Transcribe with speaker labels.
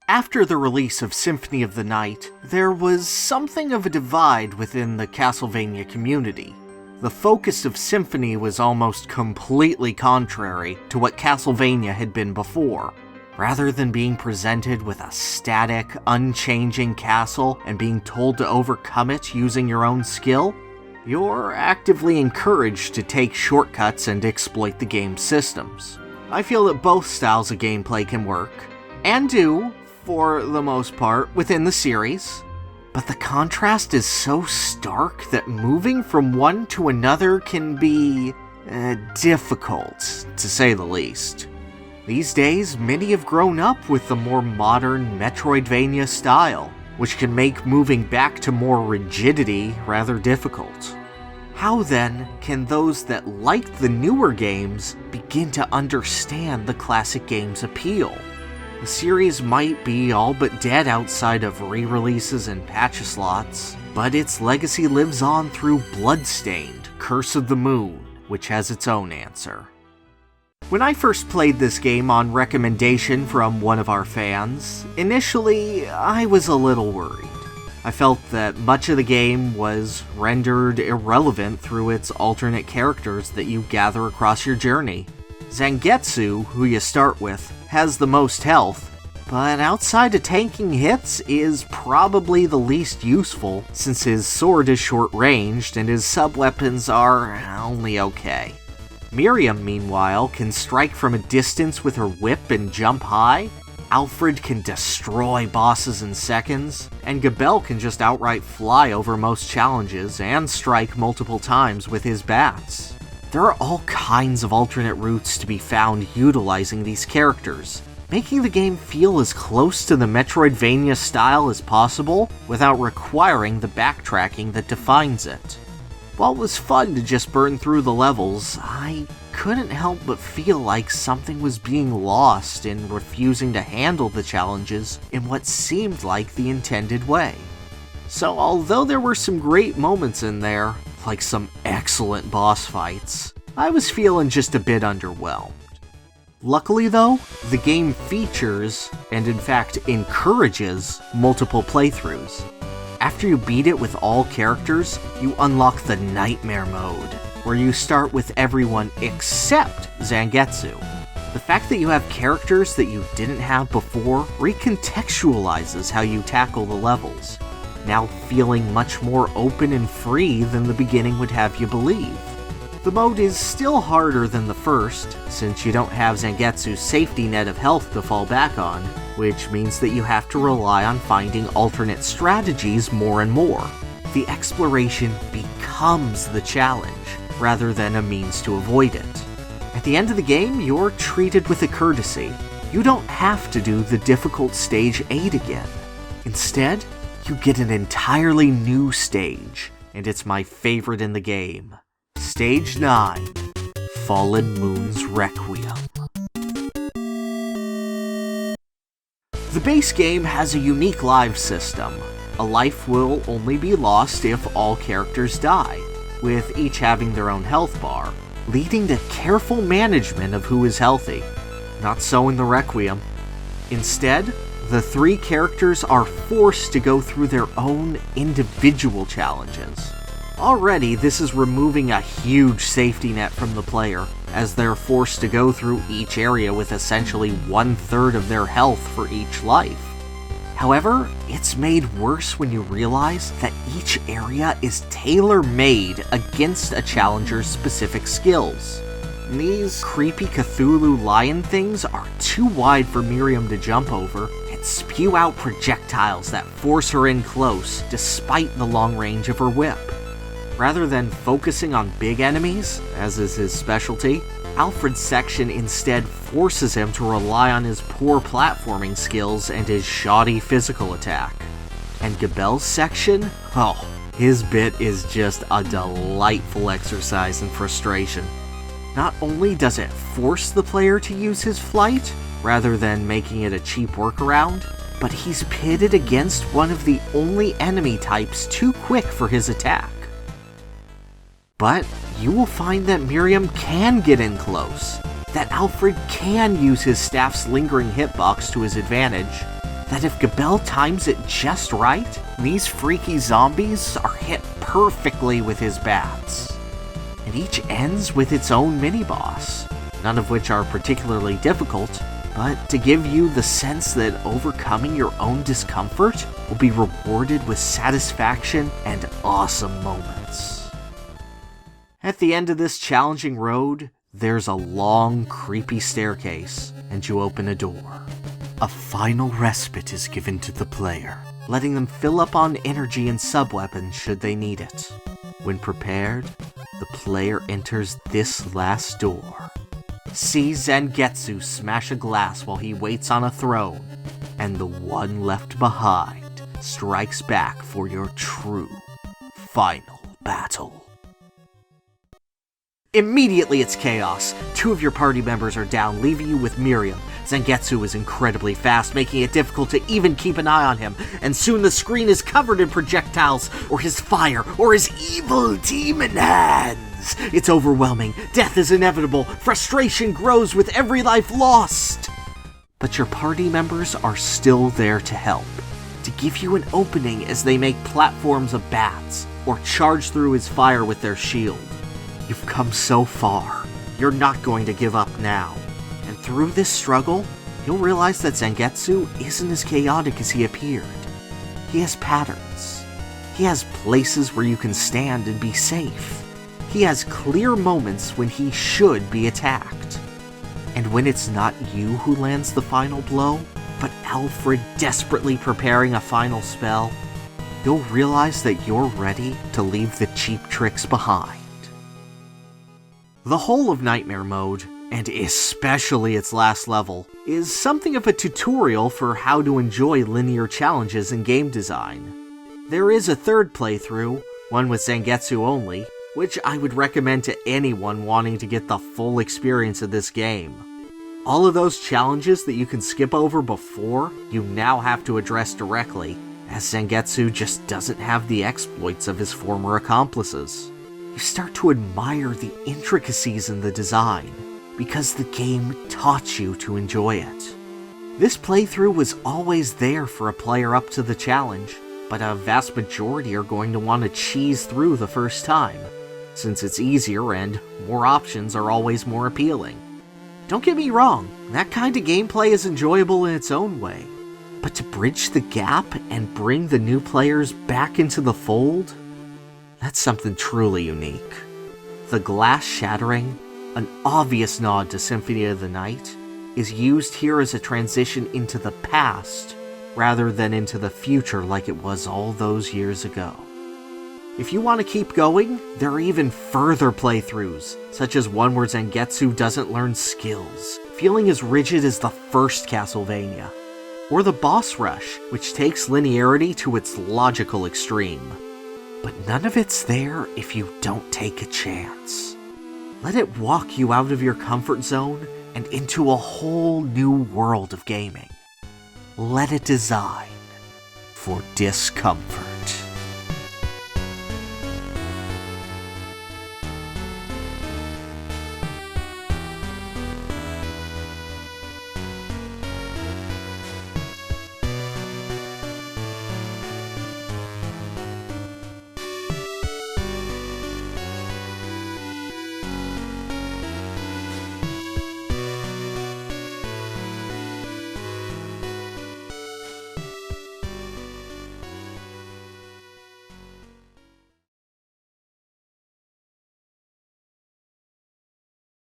Speaker 1: After the release of Symphony of the Night, there was something of a divide within the Castlevania community. The focus of Symphony was almost completely contrary to what Castlevania had been before. Rather than being presented with a static, unchanging castle and being told to overcome it using your own skill, you're actively encouraged to take shortcuts and exploit the game's systems. I feel that both styles of gameplay can work, and do, for the most part, within the series, but the contrast is so stark that moving from one to another can be difficult, to say the least. These days, many have grown up with the more modern Metroidvania style, which can make moving back to more rigidity rather difficult. How then can those that liked the newer games begin to understand the classic game's appeal? The series might be all but dead outside of re-releases and Pachislots, but its legacy lives on through Bloodstained, Curse of the Moon, which has its own answer. When I first played this game on recommendation from one of our fans, initially I was a little worried. I felt that much of the game was rendered irrelevant through its alternate characters that you gather across your journey. Zangetsu, who you start with, has the most health, but outside of tanking hits is probably the least useful since his sword is short-ranged and his sub-weapons are only okay. Miriam, meanwhile, can strike from a distance with her whip and jump high, Alfred can destroy bosses in seconds, and Gabelle can just outright fly over most challenges and strike multiple times with his bats. There are all kinds of alternate routes to be found utilizing these characters, making the game feel as close to the Metroidvania style as possible without requiring the backtracking that defines it. While it was fun to just burn through the levels, I couldn't help but feel like something was being lost in refusing to handle the challenges in what seemed like the intended way. So although there were some great moments in there, like some excellent boss fights, I was feeling just a bit underwhelmed. Luckily though, the game features, and in fact encourages, multiple playthroughs. After you beat it with all characters, you unlock the Nightmare mode, where you start with everyone except Zangetsu. The fact that you have characters that you didn't have before recontextualizes how you tackle the levels, now feeling much more open and free than the beginning would have you believe. The mode is still harder than the first, since you don't have Zangetsu's safety net of health to fall back on, which means that you have to rely on finding alternate strategies more and more. The exploration becomes the challenge, rather than a means to avoid it. At the end of the game, you're treated with a courtesy. You don't have to do the difficult Stage 8 again. Instead, you get an entirely new stage, and it's my favorite in the game. Stage 9, Fallen Moon's Requiem. The base game has a unique live system. A life will only be lost if all characters die, with each having their own health bar, leading to careful management of who is healthy. Not so in the Requiem. Instead, the three characters are forced to go through their own individual challenges. Already, this is removing a huge safety net from the player, as they're forced to go through each area with essentially 1/3 of their health for each life. However, it's made worse when you realize that each area is tailor-made against a challenger's specific skills. These creepy Cthulhu lion things are too wide for Miriam to jump over, and spew out projectiles that force her in close despite the long range of her whip. Rather than focusing on big enemies, as is his specialty, Alfred's section instead forces him to rely on his poor platforming skills and his shoddy physical attack. And Gabelle's section? Oh, his bit is just a delightful exercise in frustration. Not only does it force the player to use his flight, rather than making it a cheap workaround, but he's pitted against one of the only enemy types too quick for his attack. But you will find that Miriam can get in close, that Alfred can use his staff's lingering hitbox to his advantage, that if Gabelle times it just right, these freaky zombies are hit perfectly with his bats. And each ends with its own mini-boss, none of which are particularly difficult, but to give you the sense that overcoming your own discomfort will be rewarded with satisfaction and awesome moments. At the end of this challenging road, there's a long, creepy staircase, and you open a door. A final respite is given to the player, letting them fill up on energy and sub-weapons should they need it. When prepared, the player enters this last door. See Zangetsu smash a glass while he waits on a throne, and the one left behind strikes back for your true final battle. Immediately it's chaos. 2 of your party members are down, leaving you with Miriam. Zangetsu is incredibly fast, making it difficult to even keep an eye on him, and soon the screen is covered in projectiles, or his fire, or his evil demon hands. It's overwhelming. Death is inevitable. Frustration grows with every life lost. But your party members are still there to help, to give you an opening as they make platforms of bats, or charge through his fire with their shield. You've come so far. You're not going to give up now. And through this struggle, you'll realize that Zangetsu isn't as chaotic as he appeared. He has patterns. He has places where you can stand and be safe. He has clear moments when he should be attacked. And when it's not you who lands the final blow, but Alfred desperately preparing a final spell, you'll realize that you're ready to leave the cheap tricks behind. The whole of Nightmare Mode, and especially its last level, is something of a tutorial for how to enjoy linear challenges in game design. There is a third playthrough, one with Zangetsu only, which I would recommend to anyone wanting to get the full experience of this game. All of those challenges that you can skip over before, you now have to address directly, as Zangetsu just doesn't have the exploits of his former accomplices. You start to admire the intricacies in the design, because the game taught you to enjoy it. This playthrough was always there for a player up to the challenge, but a vast majority are going to want to cheese through the first time, since it's easier and more options are always more appealing. Don't get me wrong, that kind of gameplay is enjoyable in its own way, but to bridge the gap and bring the new players back into the fold, that's something truly unique. The glass shattering, an obvious nod to Symphony of the Night, is used here as a transition into the past, rather than into the future like it was all those years ago. If you want to keep going, there are even further playthroughs, such as one where Zangetsu doesn't learn skills, feeling as rigid as the first Castlevania. Or the boss rush, which takes linearity to its logical extreme. But none of it's there if you don't take a chance. Let it walk you out of your comfort zone and into a whole new world of gaming. Let it design for discomfort.